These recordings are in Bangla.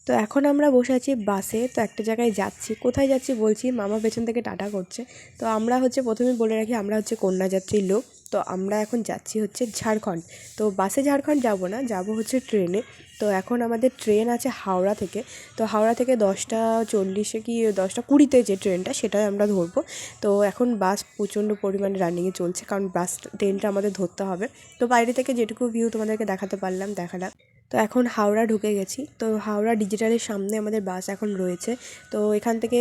তো এখন আমরা বসে আছি বাসে। তো একটা জায়গায় যাচ্ছি। কোথায় যাচ্ছি বলছি, মামা পেছন থেকে টাটা করছে। তো আমরা প্রথমেই বলে রাখি আমরা কন্যাযাত্রীর লোক। তো আমরা এখন যাচ্ছি ঝাড়খণ্ড। তো বাসে ঝাড়খণ্ড যাব না, যাব ট্রেনে। তো এখন আমাদের ট্রেন আছে হাওড়া থেকে। তো হাওড়া থেকে 10:40 কি 10:20 যে ট্রেনটা সেটাই আমরা ধরবো। তো এখন বাস প্রচণ্ড পরিমাণে রানিংয়ে চলছে, কারণ ট্রেনটা আমাদের ধরতে হবে। তো বাইরে থেকে যেটুকু ভিউ তোমাদেরকে দেখাতে পারলাম দেখালাম। তো এখন হাওড়া ঢুকে গেছি। তো হাওড়া ডিজিটালের সামনে আমাদের বাস এখন রয়েছে। তো এখান থেকে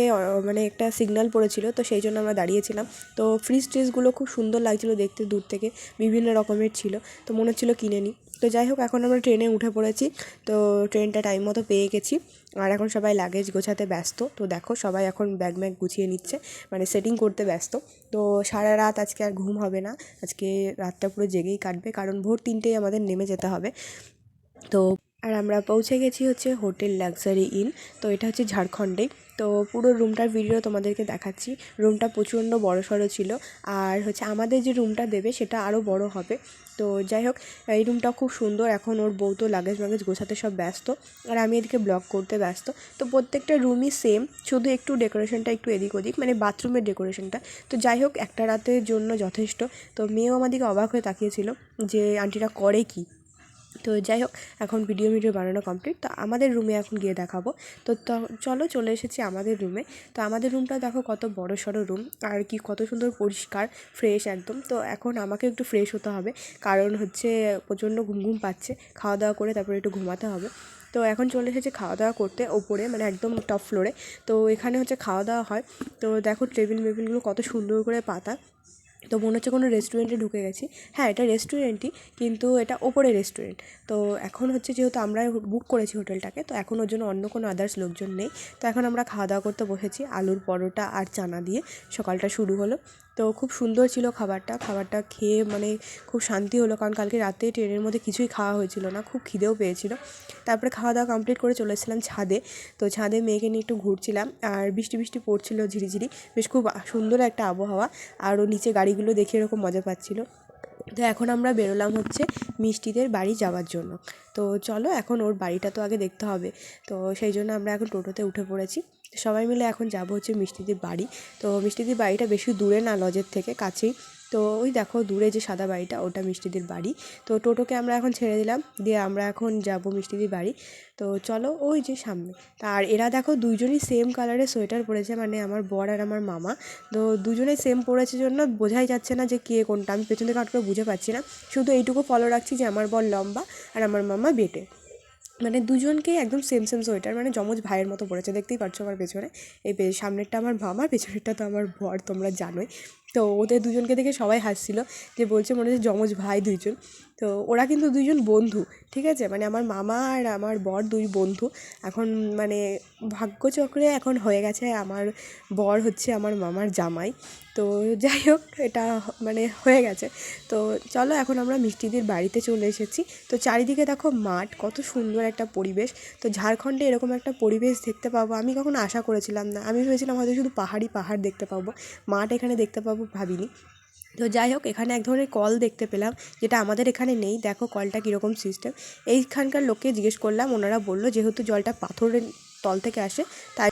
মানে একটা সিগন্যাল পড়েছিল, তো সেই জন্য আমরা দাঁড়িয়েছিলাম। তো ফ্রিজ ট্রিজগুলো খুব সুন্দর লাগছিলো দেখতে, দূর থেকে বিভিন্ন রকমের ছিল। তো মনে হচ্ছিলো কিনে নিই। তো যাই হোক, এখন আমরা ট্রেনে উঠে পড়েছি। তো ট্রেনটা টাইম মতো পেয়ে গেছি। আর এখন সবাই লাগেজ গোছাতে ব্যস্ত। তো দেখো সবাই এখন ব্যাগ গুছিয়ে নিচ্ছে, মানে সেটিং করতে ব্যস্ত। তো সারা রাত আজকে আর ঘুম হবে না। আজকে রাতটা পুরো জেগেই কাটবে, কারণ ভোর 3টেয় আমাদের নেমে যেতে হবে। তো আর আমরা পৌঁছে গেছি হোটেল লাক্সারি ইন। তো এটা ঝাড়খণ্ডেই। তো পুরো রুমটার ভিডিও তোমাদেরকে দেখাচ্ছি। রুমটা প্রচণ্ড বড়সড় ছিল। আর আমাদের যে রুমটা দেবে সেটা আরও বড় হবে। তো যাই হোক, এই রুমটা খুব সুন্দর। এখন ওর বউ তো লাগেজ গোছাতে সব ব্যস্ত, আর আমি এদিকে ব্লগ করতে ব্যস্ত। তো প্রত্যেকটা রুমই সেম, শুধু একটু ডেকোরেশনটা একটু এদিক ওদিক, মানে বাথরুমের ডেকোরেশনটা। তো যাই হোক, একটা রাতের জন্য যথেষ্ট। তো মেয়েও আমাদেরকে অবাক হয়ে তাকিয়েছিল যে আন্টিরা করে কি। তো যাই হোক, এখন ভিডিও বানানো কমপ্লিট। তো আমাদের রুমে এখন গিয়ে দেখাবো। তো চলো, চলে এসেছি আমাদের রুমে। তো আমাদের রুমটা দেখো কত বড় সড়ো রুম, আর কি কত সুন্দর পরিষ্কার ফ্রেশ একদম। তো এখন আমাকে একটু ফ্রেশ হতে হবে, কারণ প্রচণ্ড ঘুম পাচ্ছে। খাওয়া দাওয়া করে তারপরে একটু ঘুমাতে হবে। তো এখন চলে এসেছে খাওয়া দাওয়া করতে ওপরে, মানে একদম টপ ফ্লোরে। তো এখানে খাওয়া দাওয়া হয়। তো দেখো টেবিলগুলো কত সুন্দর করে পাতা। তো মনে হচ্ছে কোনো রেস্টুরেন্টে ঢুকে গেছি। হ্যাঁ, এটা রেস্টুরেন্টই, কিন্তু এটা ওপরে রেস্টুরেন্ট। তো এখন যেহেতু আমরা বুক করেছি হোটেলটাকে, তো এখন ওর জন্য অন্য কোনো আদার্স লোকজন নেই। তো এখন আমরা খাওয়া দাওয়া করতে বসেছি আলুর পরোটা আর চানা দিয়ে। সকালটা শুরু হলো। তো খুব সুন্দর ছিল খাবারটা খেয়ে মানে খুব শান্তি হলো, কারণ কালকে রাতে ট্রেনের মধ্যে কিছুই খাওয়া হয়েছিল না, খুব খিদেও পেয়েছিল। তারপরে খাওয়া দাওয়া কমপ্লিট করে চলে এসেছিলাম ছাদে। তো ছাদে মেয়েকে নিয়ে একটু ঘুরছিলাম, আর বৃষ্টি পড়ছিল ঝিরিঝিরি, বেশ খুব সুন্দর একটা আবহাওয়া। আর ও নিচে গাড়িগুলো দেখে এরকম মজা পাচ্ছিল। তো এখন আমরা বেরোলাম মিষ্টিদের বাড়ি যাওয়ার জন্য। তো চলো, এখন ওর বাড়িটা তো আগে দেখতে হবে। তো সেই জন্য আমরা এখন টোটোতে উঠে পড়েছি। সবাই মিলে এখন যাবো মিষ্টিদের বাড়ি। তো মিষ্টিদের বাড়িটা বেশি দূরে না, লজের থেকে কাছেই। তো ওই দেখো দূরে যে সাদা বাড়িটা, ওটা মিষ্টিদের বাড়ি। তো টোটোকে আমরা এখন ছেড়ে দিলাম, দিয়ে আমরা এখন যাবো মিষ্টিদের বাড়ি। তো চলো, ওই যে সামনে। আর এরা দেখো দুইজনই সেম কালারের সোয়েটার পরেছে, মানে আমার বর আর আমার মামা। তো দুজনে সেম পরেছে জন্য বোঝাই যাচ্ছে না যে কে কোনটা। আমি পেছন থেকে করে বুঝে পাচ্ছি না, শুধু এইটুকু ফলো রাখছি যে আমার বর লম্বা আর আমার মামা বেটে। মানে দুজনকেই একদম সেম সোয়েটার, মানে যমজ ভাইয়ের মতো পড়েছে। দেখতেই পাচ্ছ আমার পেছনে, এই সামনেরটা আমার মামা, পেছনেরটা তো আমার বর, তোমরা জানোই। তো ওদের দুজনকে দেখে সবাই হাসছিল, যে বলছে মনে হচ্ছে যমজ ভাই দুইজন। তো ওরা কিন্তু দুইজন বন্ধু, ঠিক আছে, মানে আমার মামা আর আমার বর দুই বন্ধু। এখন মানে ভাগ্যচক্রে এখন হয়ে গেছে আমার বর আমার মামার জামাই। তো যাই হোক, এটা মানে হয়ে গেছে। তো চলো, এখন আমরা মিষ্টিদের বাড়িতে চলে এসেছি। তো চারিদিকে দেখো মাঠ, কত সুন্দর একটা পরিবেশ। তো ঝাড়খণ্ডে এরকম একটা পরিবেশ দেখতে পাবো আমি কখনো আশা করেছিলাম না। আমি ভেবেছিলাম হয়তো শুধু পাহাড় দেখতে পাবো, মাঠ এখানে দেখতে পাবো ভাবিনি। তো যাই হোক, এখানে এক ধরনের কল দেখতে পেলাম, যেটা আমাদের এখানে নেই। দেখো কলটা কীরকম সিস্টেম। এইখানকার লোককে জিজ্ঞেস করলাম, ওনারা বললো যেহেতু জলটা পাথরের তল থেকে আসে, তাই